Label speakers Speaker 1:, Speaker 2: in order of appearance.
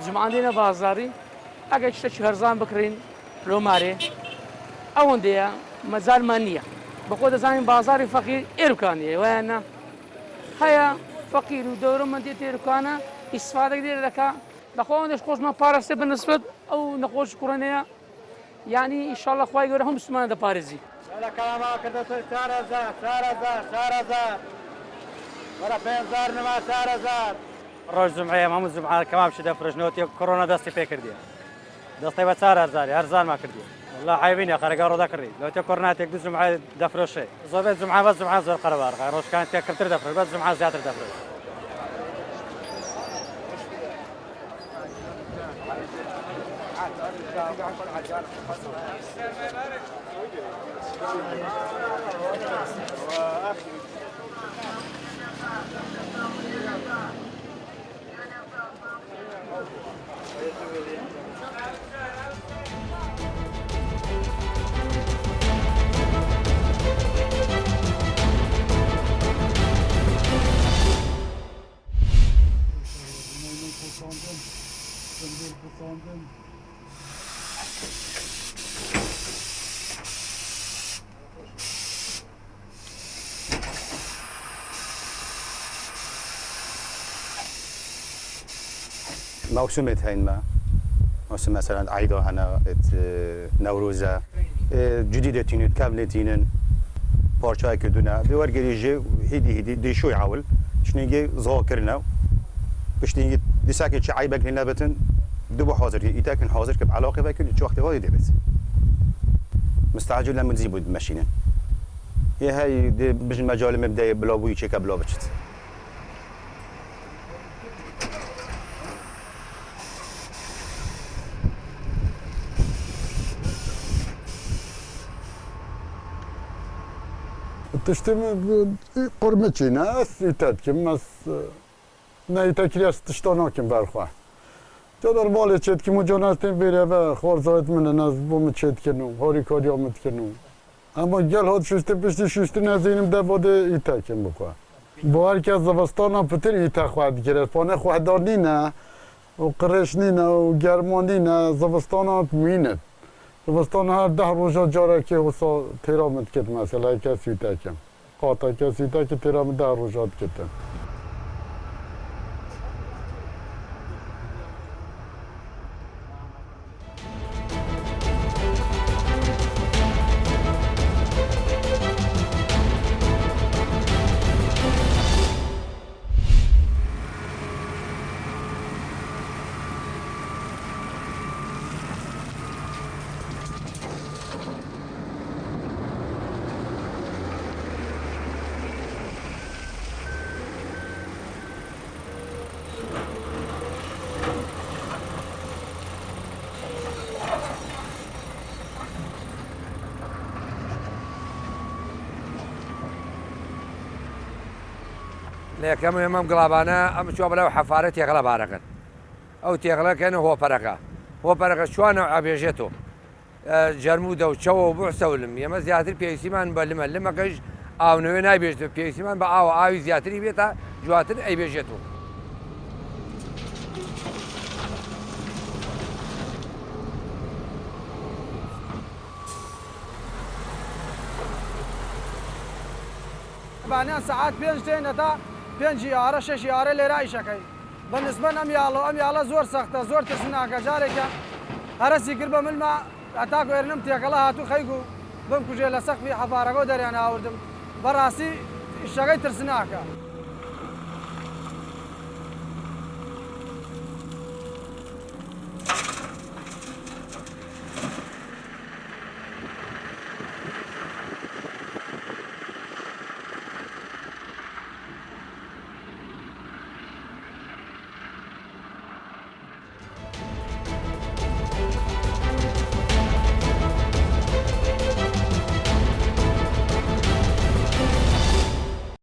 Speaker 1: جمعانينا بازاري اگه شتێکی هەرزان بکڕین لۆمارێ ئەوەندەیە مەجالمان نییە بەخۆ دەزانین بازاری فەقیر ئێرکانیە وایانە هەیە فەقیر و دەورومەندی تێرکانە ئیسفادە لێرە دەکا بەخۆ ئەوەندەش خۆشمان پاراستێ بنسبەت ئەو نەخۆش کوڕەنەیە یعنی ئینشاڵڵا خوای گەورە هەموو مسلمانە دەپارێزی
Speaker 2: ڕۆژ جمعەیە هەموو جمعە کەمام شت دەفرۆشنەوە تێ کۆڕۆنا دەستی پێ کردیە دەستەی بە 4000 هەرزانمان کردی والله حیبینە خەرەگا ڕۆدا کڕی لەو تێ کۆڕناتێک دو جمعە دەفرۆشێ زۆربەی جمعە بەس جمعە زۆر قەرەبارغا ڕۆژکان تێ کەمتر دەفرۆش بەس جمعە زیاتر دەفرۆش
Speaker 3: موسومة هين موسم مثلا عيدا هنا نوروزة جديدة تينن كاملة تينن بارشاي كدونا بورجري جي هدي دي شو يعول شنيجي ذاكرنا بشنيجي دي ساكن شي عيبك لنا بتن دبو حاضر يتاكن حاضر كب علاقة بكل شو وقت وايد بس مستعجل لما نزيبو ماشينا هي بج المجال مبدئي بلا بوي شيك بلا بشت
Speaker 4: تشتم قرمتي ناس يتاتكم ناس نايتاكرياس تشتوناكم برخوا جدار بالي تشتكم وجونالتين بيرا خور زايد من الناس بوم تشتكنو هوري كاريا متكنو اما گل هات ششت پشتی ششت نزینم دباده ایتاکم بخوا با هر کس زبستان هم پتر ایتا خواهد گرفت پانه خواهدار نینه و قرش نینه و گرمان نینه زبستان هم مینه زبستان هر 10 روزا جاره که وسا تیرامت کت مثلا کسی ایتاکم قاطع کسی ایتاک تیرامت 10 روزا کتم
Speaker 5: لێکەم ئێمەم گڵابانە ئەم چوە بەلەو حەفارە تێغڵە بارەکەن ئەو تێغڵەکەن هۆپەرەکە چوانە ئابێژێتەوە جەرمودە و چەوە و بوحسەولم ئێمە زیاتر پێویستیمان بە لمە لمەکەش ئاونەوێ نایبێژێتەوە پێویستیمان بە ئاوی زیاتری بێتە جواتر ئەیبێژێتەوە
Speaker 6: بانیان ساعات 5 دێن هەتا 5 یارە 6 یارە لێرە ئیشەکەی بەنسبەت ئەم یاڵە زۆر سەختە زۆر ترسناکە جارێکە هەرەسی کرد بە ملمە ئەتاکو ئێرنم تێکەڵە هاتوو خەیک و بم کوژێ لە سەقفی حەفارەکە دەریان ئاوردم بەڕاستی ئیشەکەی ترسناکە